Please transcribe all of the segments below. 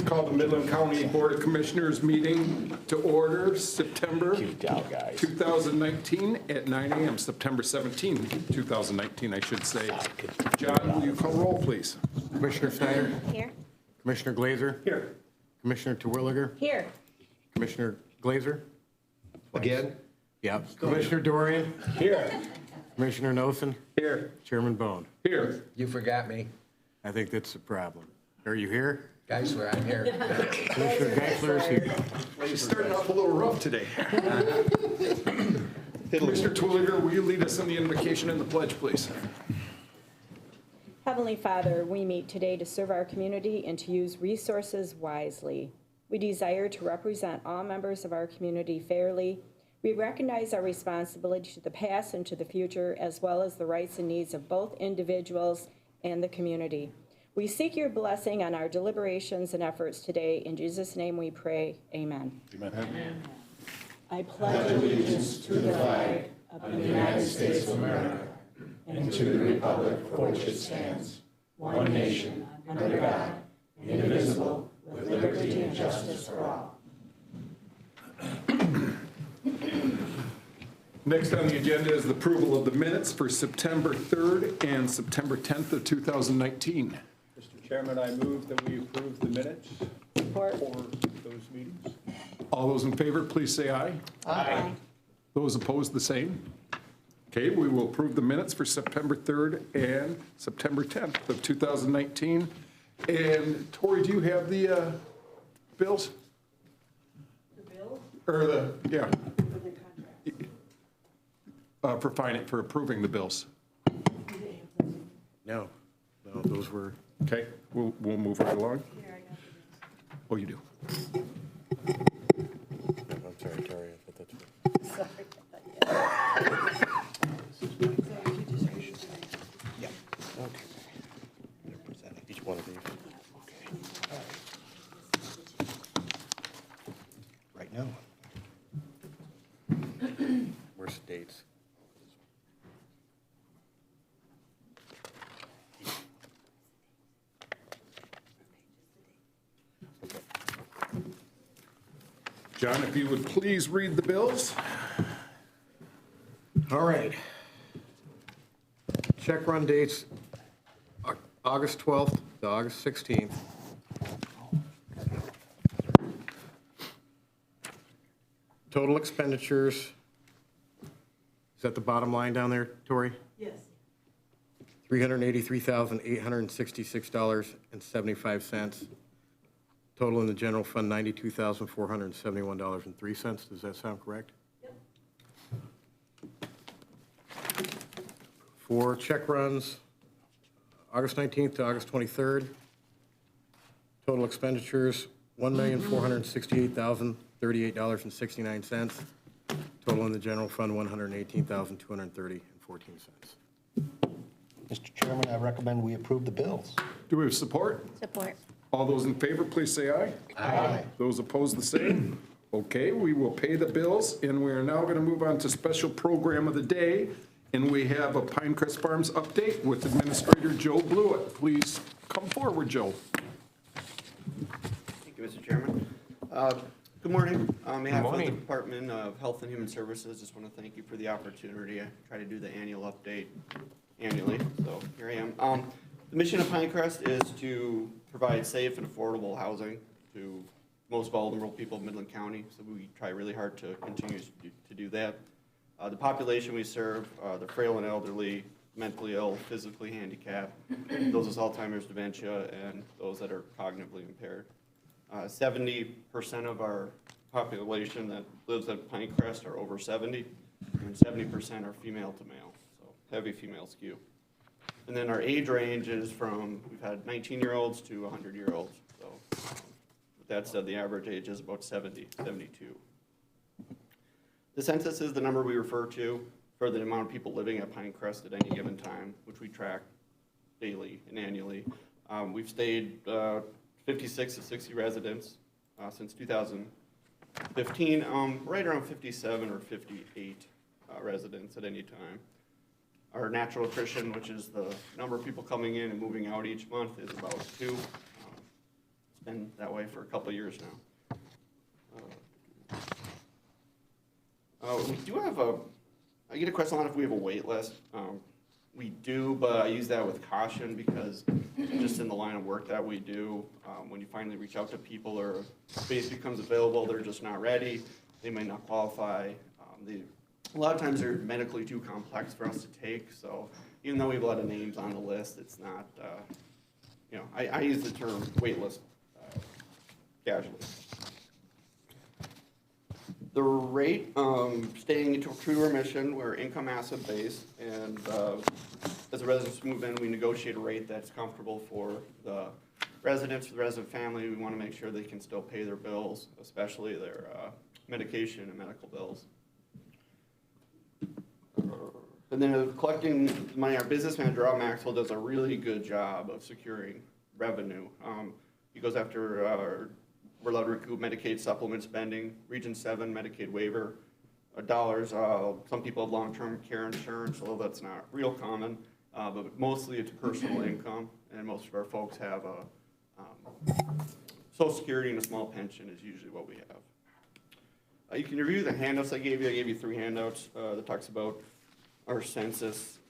call the Midland County Board of Commissioners meeting to order September 2019 at 9 a.m., September 17, 2019, I should say. John, will you call roll, please? Commissioner Snyder? Here. Commissioner Glazer? Here. Commissioner Terwilliger? Here. Commissioner Glazer? Again? Yeah. Commissioner Dorian? Here. Commissioner Nosen? Here. Chairman Bone? Here. You forgot me. I think that's the problem. Are you here? Guys, where I'm here. Commissioner Geisler is here. You're starting off a little rough today. Mr. Terwilliger, will you lead us in the invocation and the pledge, please? Heavenly Father, we meet today to serve our community and to use resources wisely. We desire to represent all members of our community fairly. We recognize our responsibility to the past and to the future, as well as the rights and needs of both individuals and the community. We seek your blessing on our deliberations and efforts today. In Jesus' name we pray, amen. Amen. I pledge allegiance to the flag of the United States of America and to the republic for which it stands, one nation, under God, indivisible, with liberty and justice for all. Next on the agenda is the approval of the minutes for September 3rd and September 10th of 2019. Mr. Chairman, I move that we approve the minutes Support. for those meetings. All those in favor, please say aye. Aye. Those opposed, the same. Okay, we will approve the minutes for September 3rd and September 10th of 2019. And Tori, do you have the bills? The bill Or the, yeah, for the contract. for approving the bills. No, those were, Okay, we'll move right along. Oh, you do. I'm sorry, Terry, I thought that's right. Sorry. Yeah. Okay. Each one of these. Right now. Where's the dates? John, if you would please read the bills. All right. Check run dates, August 12th to August 16th. Total expenditures, is that the bottom line down there, Tori? Yes. $383,866.75. Total in the general fund, $92,471.03. Does that sound correct? Yep. For check runs, August 19th to August 23rd, total expenditures, $1,468,038.69. Total in the general fund, $118,230.14. Mr. Chairman, I recommend we approve the bills. Do we have support? Support. All those in favor, please say aye. Aye. Those opposed, the same. Okay, we will pay the bills, and we are now going to move on to special program of the day. And we have a Pinecrest Farms update with Administrator Joe Blewett. Please come forward, Joe. Thank you, Mr. Chairman. Good morning. On behalf of the Department of Health and Human Services, just want to thank you for the opportunity. I try to do the annual update annually, so here I am. The mission of Pinecrest is to provide safe and affordable housing to most vulnerable people in Midland County, so we try really hard to continue to do that. The population we serve, the frail and elderly, mentally ill, physically handicapped, those with Alzheimer's, dementia, and those that are cognitively impaired. 70% of our population that lives at Pinecrest are over 70, and 70% are female to male, so heavy female skew. And then our age range is from, we've had 19-year-olds to 100-year-olds. So with that said, the average age is about 70, 72. The census is the number we refer to for the amount of people living at Pinecrest at any given time, which we track daily and annually. We've stayed 56 to 60 residents since 2015, right around 57 or 58 residents at any time. Our natural attrition, which is the number of people coming in and moving out each month, is about 2. It's been that way for a couple of years now. We do have I get a question a lot if we have a wait list. We do, but I use that with caution because just in the line of work that we do, when you finally reach out to people or space becomes available, they're just not ready, they may not qualify. A lot of times they're medically too complex for us to take, so even though we have a lot of names on the list, it's not, I use the term wait list casually. The rate, staying true to our mission, we're income asset based, and as the residents move in, we negotiate a rate that's comfortable for the residents, for the resident family. We want to make sure they can still pay their bills, especially their medication and medical bills. And then collecting money, our business manager, Rob Maxwell, does a really good job of securing revenue. He goes after we're allowed to recoup Medicaid supplement spending, Region 7 Medicaid waiver, dollars. Some people have long-term care insurance, although that's not real common, but mostly it's personal income, and most of our folks have Social Security and a small pension is usually what we have. You can review the handouts I gave you. I gave you 3 handouts that talks about our census.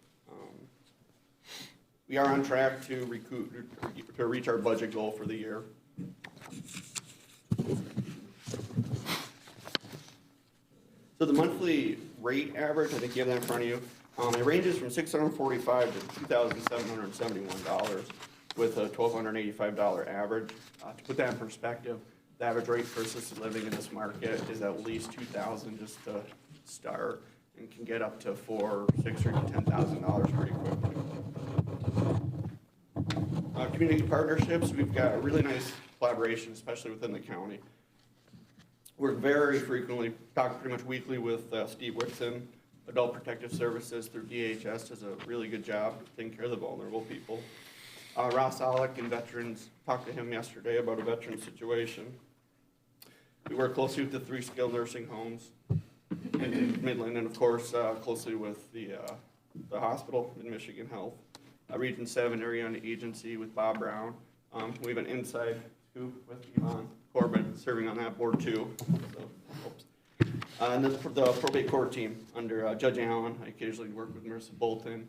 We are on track to reach our budget goal for the year. So the monthly rate average, I think you have that in front of you, it ranges from $645 to $2,771 with a $1,285 average. To put that in perspective, the average rate for assisted living in this market is at least $2,000 just to start, and can get up to $4,000, $6,000, or $10,000 pretty quickly. Community partnerships, we've got a really nice collaboration, especially within the county. We're very frequently, talk pretty much weekly with Steve Whitson. Adult Protective Services through DHS does a really good job taking care of the vulnerable people. Ross Olick and veterans, talked to him yesterday about a veteran situation. We work closely with the 3 skilled nursing homes in Midland, and of course closely with the hospital in Michigan Health. Region 7 Area Agency with Bob Brown. We have an inside scoop with Yvonne Corbett serving on that board too. So, and then the probate court team under Judge Allen. I occasionally work with Marissa Bolton.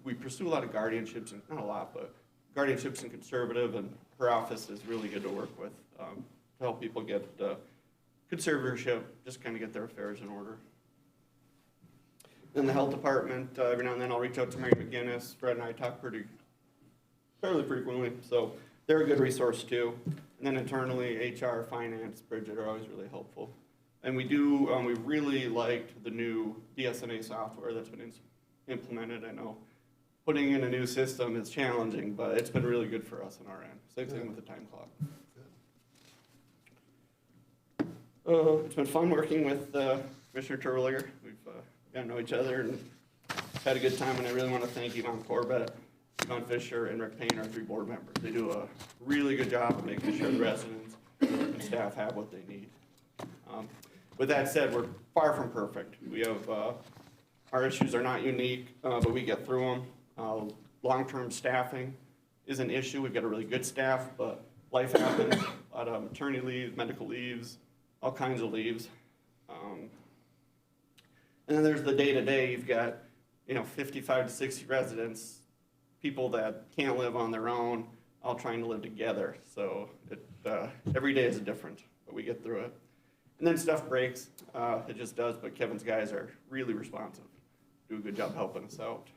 We pursue a lot of guardianships, and not a lot, but guardianships and conservative, and her office is really good to work with to help people get conservatorship, just kind of get their affairs in order. In the health department, every now and then I'll reach out to Mary McGinnis. Fred and I talk fairly frequently, so they're a good resource too. And then internally, HR, finance, Bridget are always really helpful. And we really liked the new BSNA software that's been implemented. I know putting in a new system is challenging, but it's been really good for us on our end. Same thing with the time clock. It's been fun working with Commissioner Terwilliger. We've gotten to know each other and had a good time, and I really want to thank Yvonne Corbett, Yvonne Fisher, and Rick Payne, our 3 board members. They do a really good job of making sure the residents and staff have what they need. With that said, we're far from perfect. We have, our issues are not unique, but we get through them. Long-term staffing is an issue. We've got a really good staff, but life happens. A lot of maternity leaves, medical leaves, all kinds of leaves. And then there's the day-to-day. You've got, 55 to 60 residents, people that can't live on their own, all trying to live together. So every day is different, but we get through it. And then stuff breaks. It just does, but Kevin's guys are really responsive. Do a good job helping us out.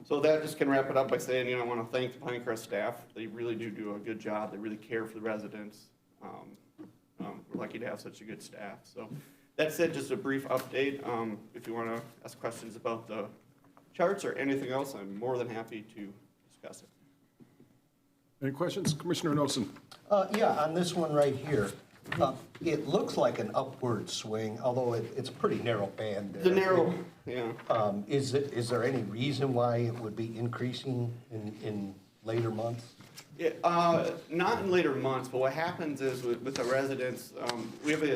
So that just can wrap it up by saying, I want to thank the Pinecrest staff. They really do a good job. They really care for the residents. We're lucky to have such a good staff. So that said, just a brief update. If you want to ask questions about the charts or anything else, I'm more than happy to discuss it. Any questions? Commissioner Nelson? Yeah, on this one right here, it looks like an upward swing, although it's a pretty narrow band there. The narrow, yeah. Is there any reason why it would be increasing in later months? Yeah, not in later months, but what happens is with the residents,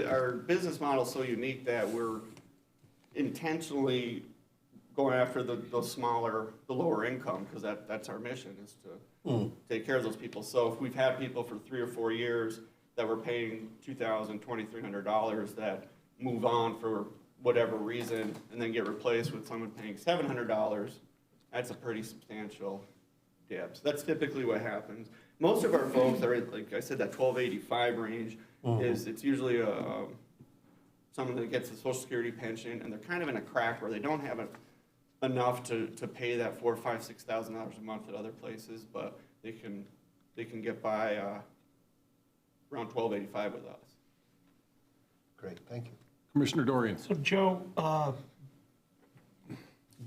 our business model is so unique that we're intentionally going after the lower income, because that's our mission, is to take care of those people. So if we've had people for 3 or 4 years that were paying $2,000, $2,300 that move on for whatever reason and then get replaced with someone paying $700, that's a pretty substantial dip. So that's typically what happens. Most of our folks are, like I said, that 1285 range is, it's usually someone that gets a Social Security pension, and they're kind of in a crack where they don't have enough to pay that $4,000, $5,000, $6,000 a month at other places, but they can get by around 1285 with us. Great, thank you. Commissioner Dorian. So Joe,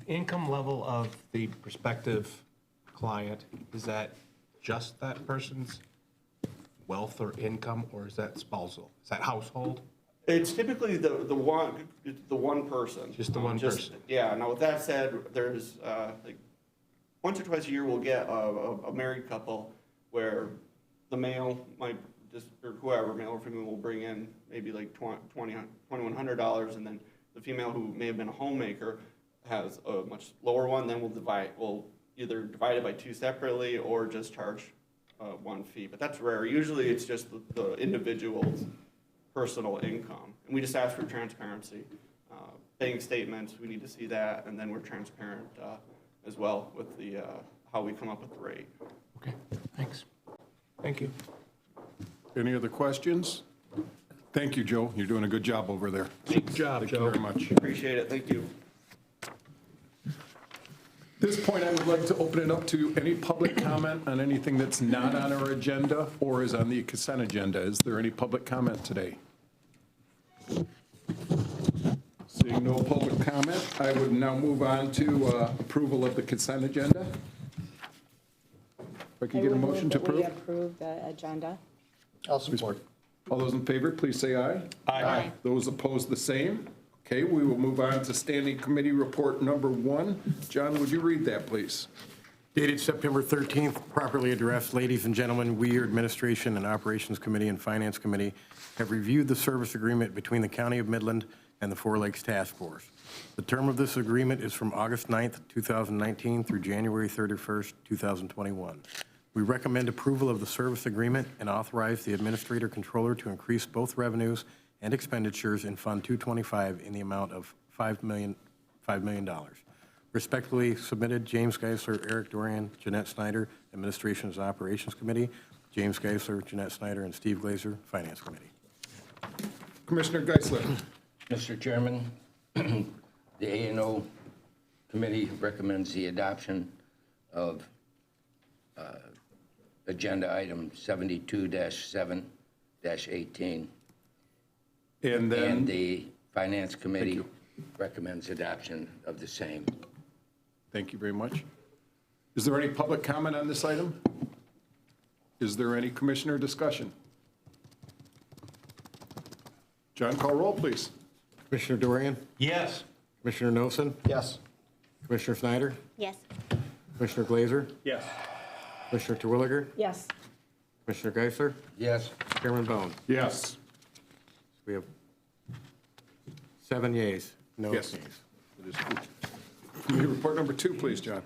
income level of the prospective client, is that just that person's wealth or income, or is that spousal? Is that household? It's typically the one person. Just the one person. Yeah. Now with that said, there's like once or twice a year we'll get a married couple where the male might just, or whoever, male or female, will bring in maybe like $2,100, and then the female, who may have been a homemaker, has a much lower one. Then we'll either divide it by 2 separately or just charge one fee. But that's rare. Usually it's just the individual's personal income, and we just ask for transparency. Bank statements, we need to see that, and then we're transparent as well with the how we come up with the rate. Okay, thanks. Thank you. Any other questions? Thank you, Joe. You're doing a good job over there. Good job, Thank you Joe. very much. Appreciate it. Thank you. At this point, I would like to open it up to any public comment on anything that's not on our agenda or is on the consent agenda. Is there any public comment today? Seeing no public comment, I would now move on to approval of the consent agenda. If I could get a motion to I would move approve? that we approve the agenda. I'll support. All those in favor, please say aye. Aye. Those opposed, the same. Okay, we will move on to Standing Committee Report number 1. John, would you read that, please? Dated September 13th, properly addressed, ladies and gentlemen, we, your Administration and Operations Committee and Finance Committee, have reviewed the service agreement between the County of Midland and the Four Lakes Task Force. The term of this agreement is from August 9th, 2019 through January 31st, 2021. We recommend approval of the service agreement and authorize the Administrator Controller to increase both revenues and expenditures in Fund 225 in the amount of $5 million. Respectfully submitted, James Geisler, Eric Dorian, Jeanette Snyder, Administration's Operations Committee, James Geisler, Jeanette Snyder, and Steve Glazer, Finance Committee. Commissioner Geisler. Mr. Chairman, the A&O Committee recommends the adoption of Agenda Item 72-7-18. And then, And the Finance Committee you. recommends adoption of the same. thank you very much. Is there any public comment on this item? Is there any commissioner discussion? John, call roll, please. Commissioner Dorian? Yes. Commissioner Nosen? Yes. Commissioner Snyder? Yes. Commissioner Glazer? Yes. Commissioner Terwilliger? Yes. Commissioner Geisler? Yes. Chairman Bone? Yes. We have 7 yeas, no Yes. nays. It is true. Committee report number 2, please, John.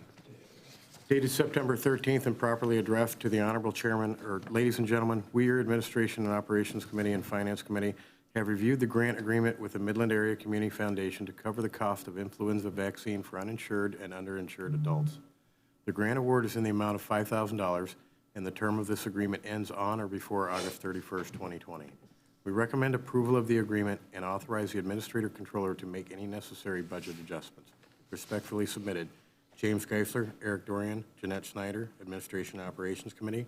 Dated September 13th and properly addressed to the Honorable Chairman, or ladies and gentlemen, we, your Administration and Operations Committee and Finance Committee, have reviewed the grant agreement with the Midland Area Community Foundation to cover the cost of influenza vaccine for uninsured and underinsured adults. The grant award is in the amount of $5,000, and the term of this agreement ends on or before August 31st, 2020. We recommend approval of the agreement and authorize the Administrator Controller to make any necessary budget adjustments. Respectfully submitted, James Geisler, Eric Dorian, Jeanette Snyder, Administration and Operations Committee,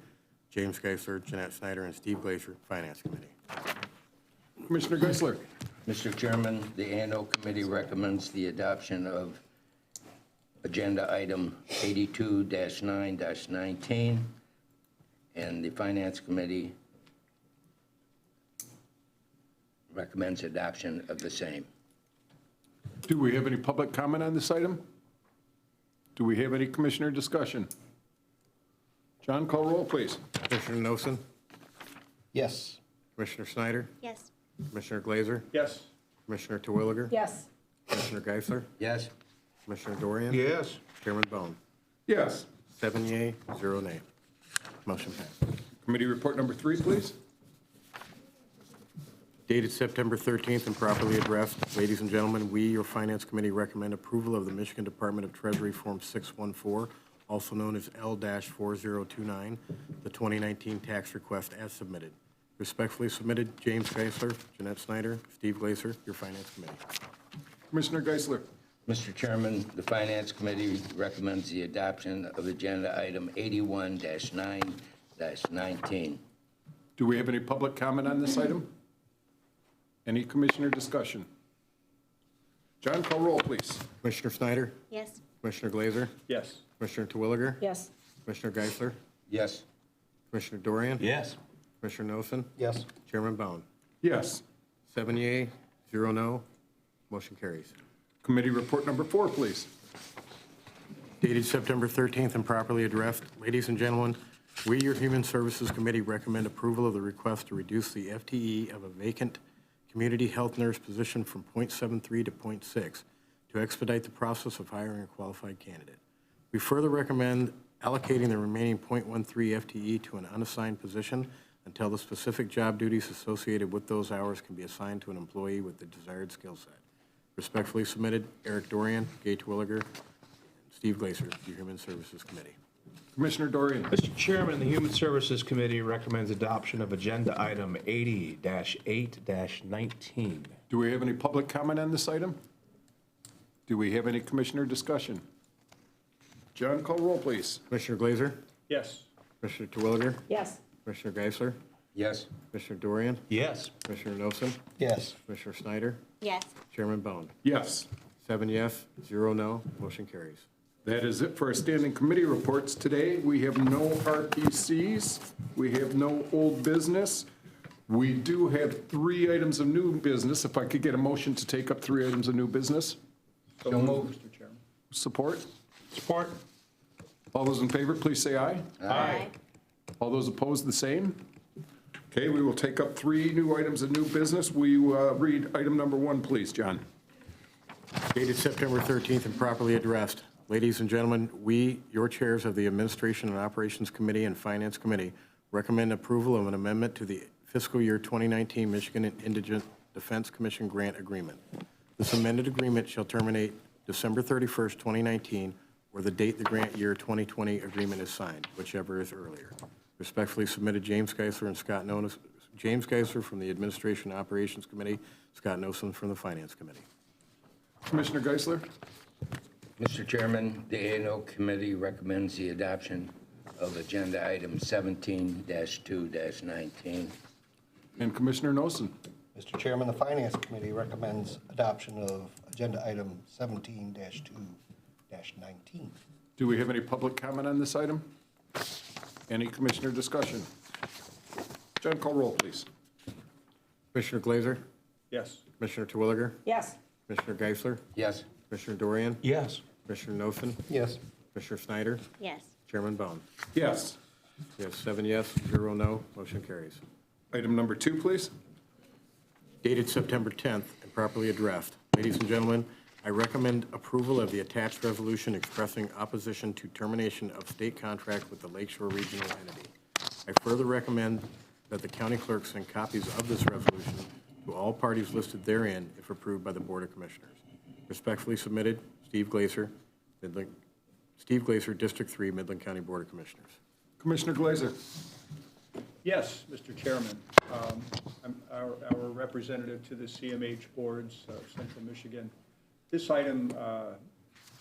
James Geisler, Jeanette Snyder, and Steve Glazer, Finance Committee. Commissioner Geisler. Mr. Chairman, the A&O Committee recommends the adoption of Agenda Item 82-9-19, and the Finance Committee recommends adoption of the same. Do we have any public comment on this item? Do we have any commissioner discussion? John, call roll, please. Commissioner Nosen, Yes. Commissioner Snyder, Yes. Commissioner Glazer, Yes. Commissioner Terwilliger, Yes. Commissioner Geisler, Yes. Commissioner Dorian? Yes. Chairman Bone? Yes. 7 yea, 0 nay. Motion passed. Committee report number 3, please. Dated September 13th and properly addressed, ladies and gentlemen, we, your Finance Committee, recommend approval of the Michigan Department of Treasury Form 614, also known as L-4029, the 2019 tax request as submitted. Respectfully submitted, James Geisler, Jeanette Snyder, Steve Glazer, your Finance Committee. Commissioner Geisler. Mr. Chairman, the Finance Committee recommends the adoption of Agenda Item 81-9-19. Do we have any public comment on this item? Any commissioner discussion? John, call roll, please. Commissioner Snyder? Yes. Commissioner Glazer? Yes. Commissioner Terwilliger? Yes. Commissioner Geisler? Yes. Commissioner Dorian? Yes. Commissioner Nosen? Yes. Chairman Bone? Yes. 7 yea, 0 no. Motion carries. Committee report number 4, please. Dated September 13th and properly addressed, ladies and gentlemen, we, your Human Services Committee, recommend approval of the request to reduce the FTE of a vacant community health nurse position from .73 to .6 to expedite the process of hiring a qualified candidate. We further recommend allocating the remaining .13 FTE to an unassigned position until the specific job duties associated with those hours can be assigned to an employee with the desired skill set. Respectfully submitted, Eric Dorian, Gay Twilliger, and Steve Glazer, your Human Services Committee. Commissioner Dorian. Mr. Chairman, the Human Services Committee recommends adoption of Agenda Item 80-8-19. Do we have any public comment on this item? Do we have any commissioner discussion? John, call roll, please. Commissioner Glazer? Yes. Commissioner Terwilliger? Yes. Commissioner Geisler? Yes. Commissioner Dorian? Yes. Commissioner Nosen? Yes. Commissioner Snyder? Yes. Chairman Bone? Yes. 7 yes, 0 no. Motion carries. That is it for our standing committee reports today. We have no RPCs. We have no old business. We do have 3 items of new business. If I could get a motion to take up 3 items of new business. So moved, Mr. Chairman. Support? Support. All those in favor, please say aye. Aye. All those opposed, the same? Okay, we will take up 3 new items of new business. We read item number 1, please, John. Dated September 13th and properly addressed. Ladies and gentlemen, we, your chairs of the Administration and Operations Committee and Finance Committee, recommend approval of an amendment to the fiscal year 2019 Michigan Indigent Defense Commission Grant Agreement. This amended agreement shall terminate December 31st, 2019, or the date the grant year 2020 agreement is signed, whichever is earlier. Respectfully submitted, James Geisler and Scott Nosen. James Geisler from the Administration and Operations Committee, Scott Nosen from the Finance Committee. Commissioner Geisler? Mr. Chairman, the A&O Committee recommends the adoption of Agenda Item 17-2-19. And Commissioner Nosen? Mr. Chairman, the Finance Committee recommends adoption of Agenda Item 17-2-19. Do we have any public comment on this item? Any commissioner discussion? John, call roll, please. Commissioner Glazer? Yes. Commissioner Terwilliger? Yes. Commissioner Geisler? Yes. Commissioner Dorian? Yes. Commissioner Nosen? Yes. Commissioner Snyder? Yes. Chairman Bone? Yes. Yes, 7 yes, 0 no. Motion carries. Item number 2, please. Dated September 10th and properly addressed. Ladies and gentlemen, I recommend approval of the attached resolution expressing opposition to termination of state contract with the Lakeshore Regional Entity. I further recommend that the county clerk send copies of this resolution to all parties listed therein if approved by the Board of Commissioners. Respectfully submitted, Steve Glazer, District 3, Midland County Board of Commissioners. Commissioner Glazer? Yes, Mr. Chairman. I'm our representative to the CMH boards of Central Michigan. This item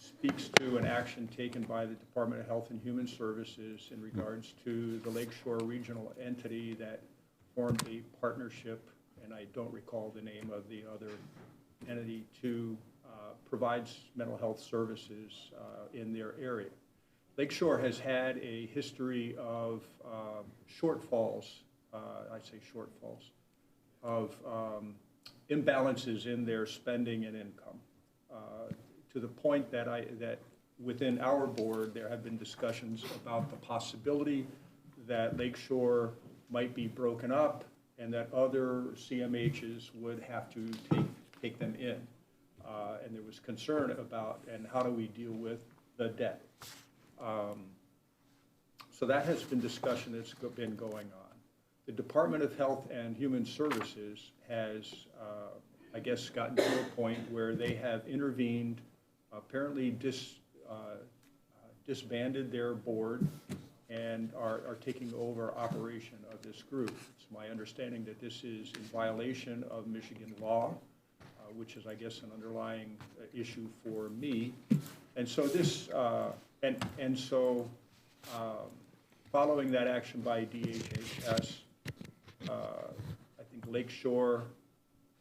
speaks to an action taken by the Department of Health and Human Services in regards to the Lakeshore Regional Entity that formed a partnership, and I don't recall the name of the other entity, to provide mental health services in their area. Lakeshore has had a history of shortfalls, I say shortfalls, of imbalances in their spending and income, to the point that within our board there have been discussions about the possibility that Lakeshore might be broken up and that other CMHs would have to take them in. And there was was concern about, and how do we deal with the debt. So that has been discussion that's been going on. The Department of Health and Human Services has, I guess, gotten to a point where they have intervened, apparently disbanded their board and are taking over operation of this group. It's my understanding that this is in violation of Michigan law, which is, I guess, an underlying issue for me. And so this, following that action by DHHS, I think Lakeshore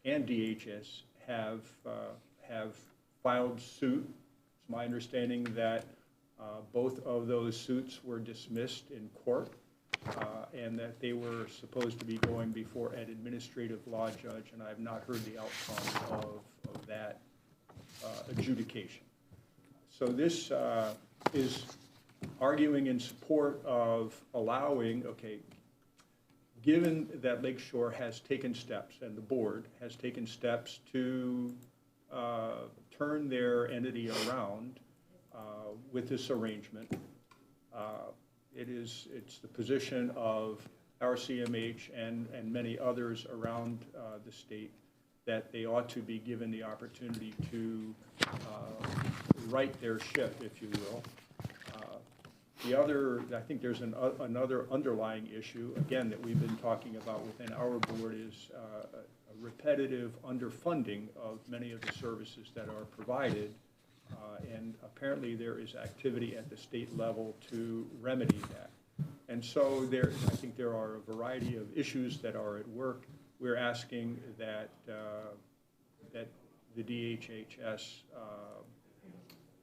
and DHS have filed suit. It's my understanding that both of those suits were dismissed in court, and that they were supposed to be going before an administrative law judge, and I have not heard the outcome of that adjudication. So this is arguing in support of allowing, okay, given that Lakeshore has taken steps, and the board has taken steps to turn their entity around with this arrangement, it's the position of our CMH and many others around the state that they ought to be given the opportunity to right their ship, if you will. The other, I think there's another underlying issue, again, that we've been talking about within our board is a repetitive underfunding of many of the services that are provided. And apparently there is activity at the state level to remedy that. And so I think there are a variety of issues that are at work. We're asking that, that the DHHS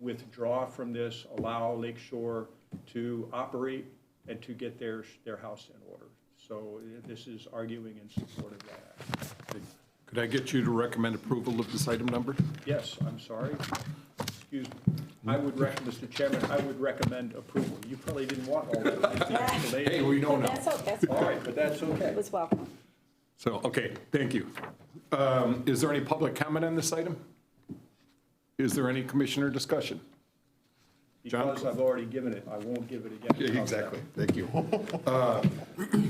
withdraw from this, allow Lakeshore to operate and to get their house in order. So this is arguing in support of that. Could I get you to recommend approval of this item number? Yes, I'm sorry. Excuse me. Mr. Chairman, I would recommend approval. You probably didn't want all that. Hey, we don't know. That's All right, but that's okay. It was welcome. So, okay, thank you. Is there any public comment on this item? Is there any commissioner discussion? Because I've already given it, I won't give it again. Yeah, exactly, thank you.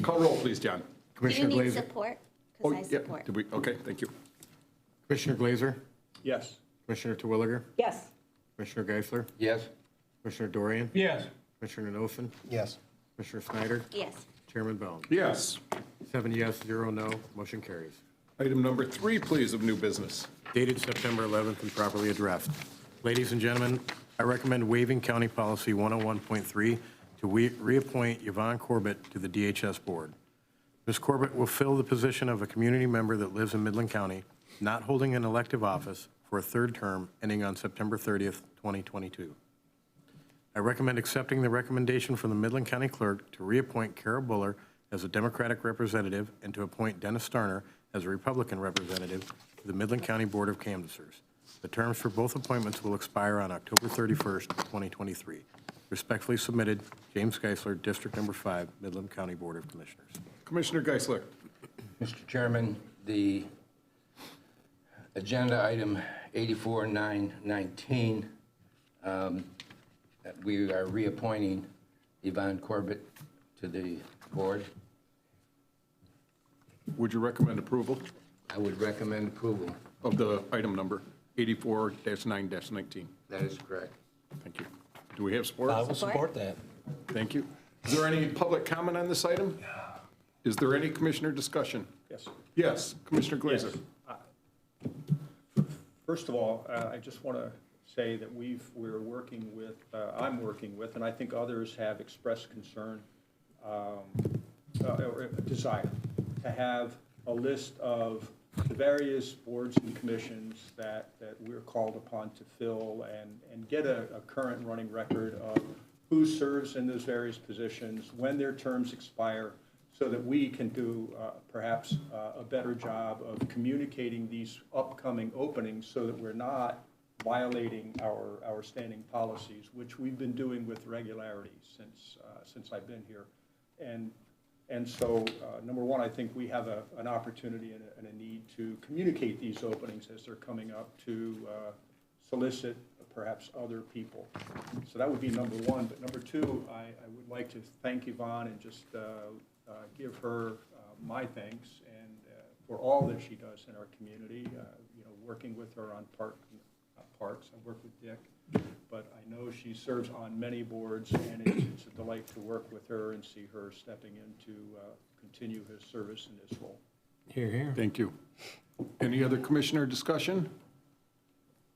Call roll, please, John. Do you Commissioner need Glazer? support? Oh, Because I yeah, support. did we, okay, thank you. Commissioner Glazer? Yes. Commissioner Terwilliger? Yes. Commissioner Geisler? Yes? Commissioner Dorian? Yes. Commissioner Nelson? Yes. Commissioner Snyder? Yes. Chairman Bone? Yes. 7 yes, 0 no, motion carries. Item number 3, please, of new business. Dated September 11th and properly addressed. Ladies and gentlemen, I recommend waiving County Policy 101.3 to reappoint Yvonne Corbett to the DHS Board. Ms. Corbett will fill the position of a community member that lives in Midland County, not holding an elective office, for a third term ending on September 30th, 2022. I recommend accepting the recommendation from the Midland County Clerk to reappoint Carol Buller as a Democratic representative and to appoint Dennis Starner as a Republican representative to the Midland County Board of Canvassers. The terms for both appointments will expire on October 31st, 2023. Respectfully submitted, James Geisler, District Number 5, Midland County Board of Commissioners. Commissioner Geisler. Mr. Chairman, the agenda item 84919, we are reappointing Yvonne Corbett to the board. Would you recommend approval I would recommend approval. of the item number 84-9-19? That is correct. Thank you. Do we have support? I will support that. Thank you. Is there any public comment on this item? Is there any commissioner discussion? Yes. Yes, Commissioner Glazer. First of all, I just want to say that we're working with, I'm working with, and I think others have expressed concern or a desire to have a list of the various boards and commissions that we're called upon to fill and get a current running record of who serves in those various positions, when their terms expire, so that we can do perhaps a better job of communicating these upcoming openings so that we're not violating our standing policies, which we've been doing with regularity since I've been here. And so, number one, I think we have an opportunity and a need to communicate these openings as they're coming up to solicit perhaps other people. So that would be number one. But number two, I would like to thank Yvonne and just give her my thanks and for all that she does in our community. You know, working with her on parks, I work with Dick, but I know she serves on many boards, and it's a delight to work with her and see her stepping in to continue his service in this role. Here, here. Thank you. Any other commissioner discussion?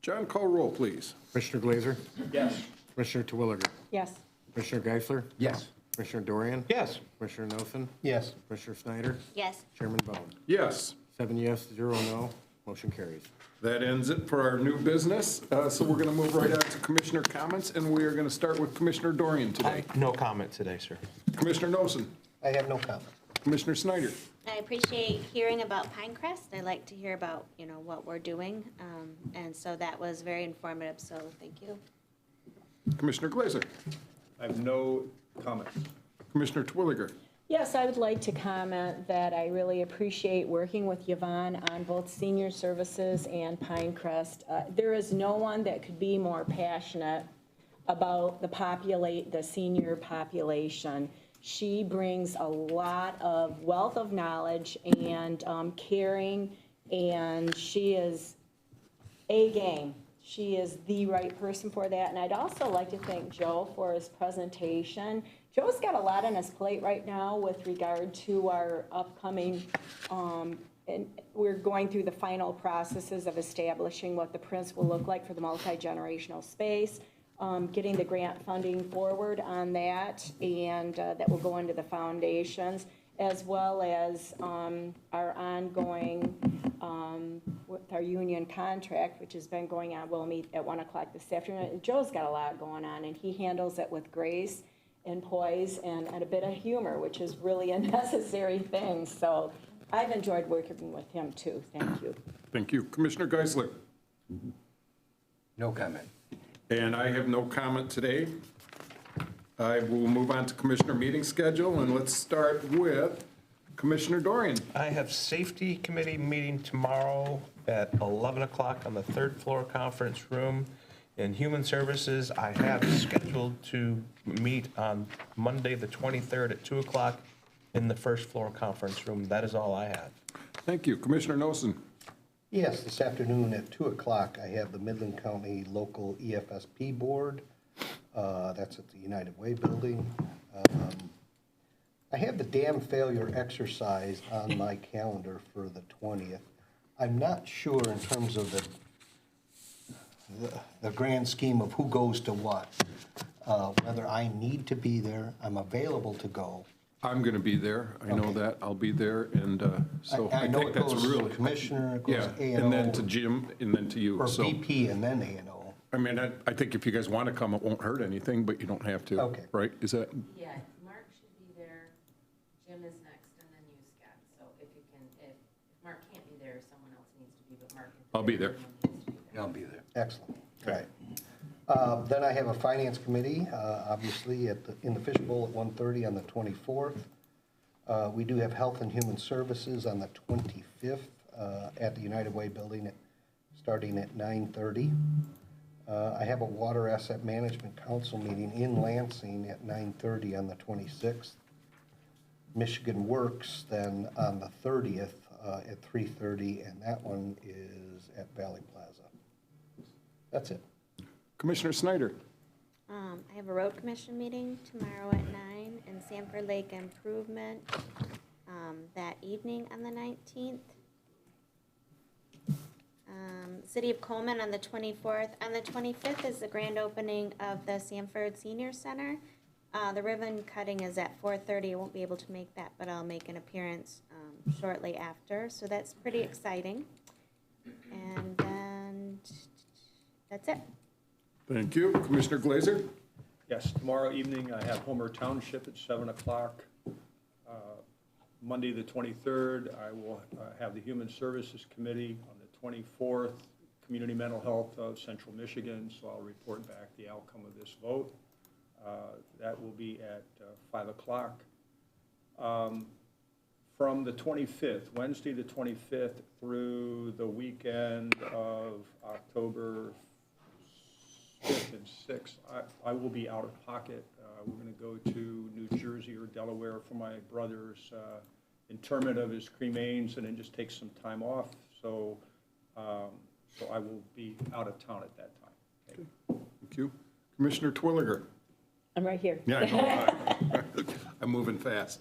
John, call roll, please. Commissioner Glazer? Yes. Commissioner Terwilliger? Yes. Commissioner Geisler? Yes. Commissioner Dorian? Yes. Commissioner Nelson? Yes. Commissioner Snyder? Yes. Chairman Bone? Yes. 7 yes, 0 no. Motion carries. That ends it for our new business. So we're going to move right on to commissioner comments, and we are going to start with Commissioner Dorian today. No comment today, sir. Commissioner Nelson, I have no comment. Commissioner Snyder. I appreciate hearing about Pinecrest. I like to hear about, what we're doing. And so that was very informative, so thank you. Commissioner Glazer. I have no comments. Commissioner Twilliger. Yes, I would like to comment that I really appreciate working with Yvonne on both senior services and Pinecrest. There is no one that could be more passionate about the senior population. She brings a lot of wealth of knowledge and caring, and she is A-game. She is the right person for that. And I'd also like to thank Joe for his presentation. Joe's got a lot on his plate right now with regard to our upcoming, and we're going through the final processes of establishing what the prints will look like for the multi-generational space, getting the grant funding forward on that, and that will go into the foundations, as well as our ongoing with our union contract, which has been going on. We'll meet at 1 o'clock this afternoon. And Joe's got a lot going on, and he handles it with grace and poise and a bit of humor, which is really a necessary thing. So I've enjoyed working with him too. Thank you. Thank you. Commissioner Geisler. No comment. And I have no comment today. I will move on to commissioner meeting schedule, and let's start with Commissioner Dorian. I have Safety Committee meeting tomorrow at 11 o'clock on the third floor conference room. In Human Services, I have scheduled to meet on Monday, the 23rd at 2 o'clock in the first floor conference room. That is all I have. Thank you. Commissioner Nelson. Yes, this afternoon at 2 o'clock, I have the Midland County Local EFSP Board. That's at the United Way Building. I have the dam failure exercise on my calendar for the 20th. I'm not sure in terms of the grand scheme of who goes to what, whether I need to be there. I'm available to go. I'm going to be there. I know Okay. that. I'll be there, and so I I know think it that's goes really. Commissioner, it goes Yeah, A&O. and then to Jim, and then to you. Or So, BP and then A&O. I mean, I think if you guys want to come, it won't hurt anything, but you don't have to. Okay. Right? Is that? Yeah, Mark should be there, Jim is next, and then you, Scott. So if you can, if Mark can't be there, someone else needs to be, but Mark. I'll be there. Everyone needs to be there. I'll be there. Excellent. All right. Then I have a finance committee, obviously, in the fishbowl at 1:30 on the 24th. We do have Health and Human Services on the 25th at the United Way Building, starting at 9:30. I have a Water Asset Management Council meeting in Lansing at 9:30 on the 26th. Michigan Works then on the 30th at 3:30, and that one is at Valley Plaza. That's it. Commissioner Snyder. I have a road commission meeting tomorrow at 9 and Sanford Lake Improvement that evening on the 19th. City of Coleman on the 24th. On the 25th is the grand opening of the Sanford Senior Center. The ribbon cutting is at 4:30. I won't be able to make that, but I'll make an appearance shortly after. So that's pretty exciting. And then that's it. Thank you. Commissioner Glazer. Yes, tomorrow evening I have Homer Township at 7 o'clock. Monday, the 23rd, I will have the Human Services Committee. On the 24th, Community Mental Health of Central Michigan, so I'll report back the outcome of this vote. That will be at 5 o'clock. From the 25th, Wednesday the 25th through the weekend of October and 6th. I will be out of pocket. We're going to go to New Jersey or Delaware for my brother's interment of his cremains and then just take some time off. So I will be out of town at that time. Okay. Thank you. Commissioner Twilliger. I'm right here. Yeah, I know. I'm moving fast.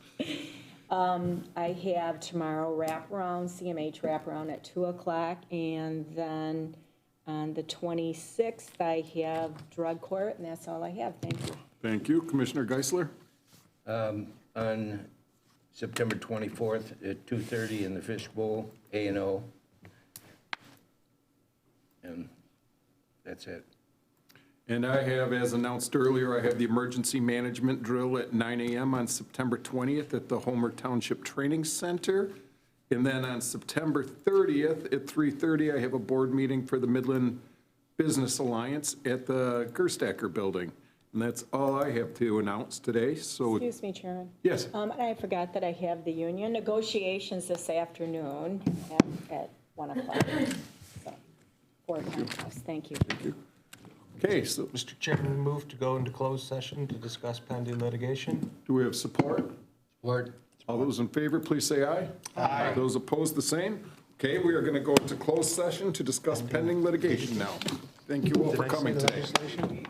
I have tomorrow wraparound, CMH wraparound at 2 o'clock, and then on the 26th, I have drug court, and that's all I have. Thank you. Thank you. Commissioner Geisler? On September 24th at 2:30 in the Fishbowl, A&O. And that's it. And I have, as announced earlier, I have the emergency management drill at 9 a.m. on September 20th at the Homer Township Training Center. And then on September 30th at 3:30, I have a board meeting for the Midland Business Alliance at the Gerstacker Building. And that's all I have to announce today, so. Excuse me, Chairman. Yes. I forgot that I have the union negotiations this afternoon at 1 o'clock. So, 4 times. Thank you. Okay, so Mr. Chairman, move to go into closed session to discuss pending litigation. do we have support? Support. All those in favor, please say aye. Aye. Those opposed, the same. Okay, we are going to go into closed session to discuss pending litigation now. Thank you all for Did I see coming the today. legislation?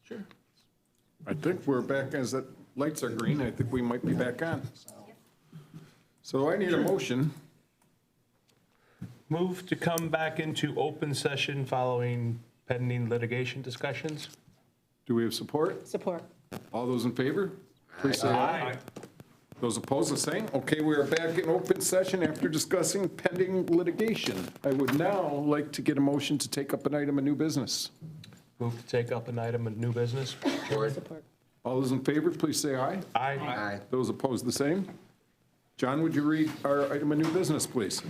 Sure. I think we're back, as the lights are green, I think we might be back on. So I need a motion. Move to come back into open session following pending litigation discussions. Do we have support? Support. All those in favor, please say aye. Those opposed, the same. Okay, we are back in open session after discussing pending litigation. I would now like to get a motion to take up an item of new business. Move to take up an item of new business. Support. All those in favor, please say aye. Aye. Those opposed, the same. John, would you read our item of new business, please?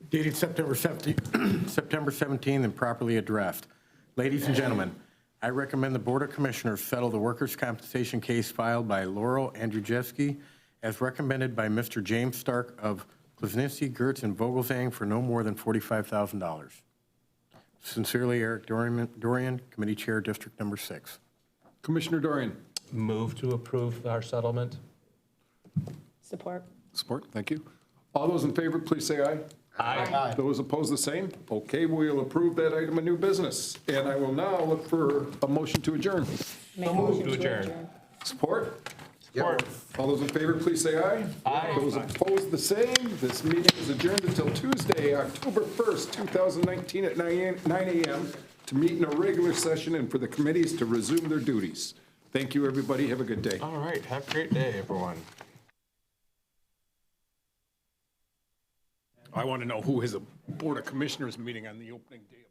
Dated September 17th and properly addressed. Ladies and gentlemen, I recommend the Board of Commissioners settle the workers' compensation case filed by Laurel Andrzejewski as recommended by Mr. James Stark of Kwasniewski, Gertz, and Vogelsang for no more than $45,000. Sincerely, Eric Dorian, Committee Chair, District Number 6. Commissioner Dorian. Move to approve our settlement. Support. Support, thank you. All those in favor, please say aye. Aye. Those opposed, the same. Okay, we'll approve that item of new business. And I will now look for a motion to adjourn. Make a moved motion to adjourn. Support? Support. All those in favor, please say aye. Aye. Those opposed, the same. This meeting is adjourned until Tuesday, October 1st, 2019 at 9 a.m. to meet in a regular session and for the committees to resume their duties. Thank you, everybody. Have a good day. All right. Have a great day, everyone. I want to know who has a Board of Commissioners meeting on the opening day.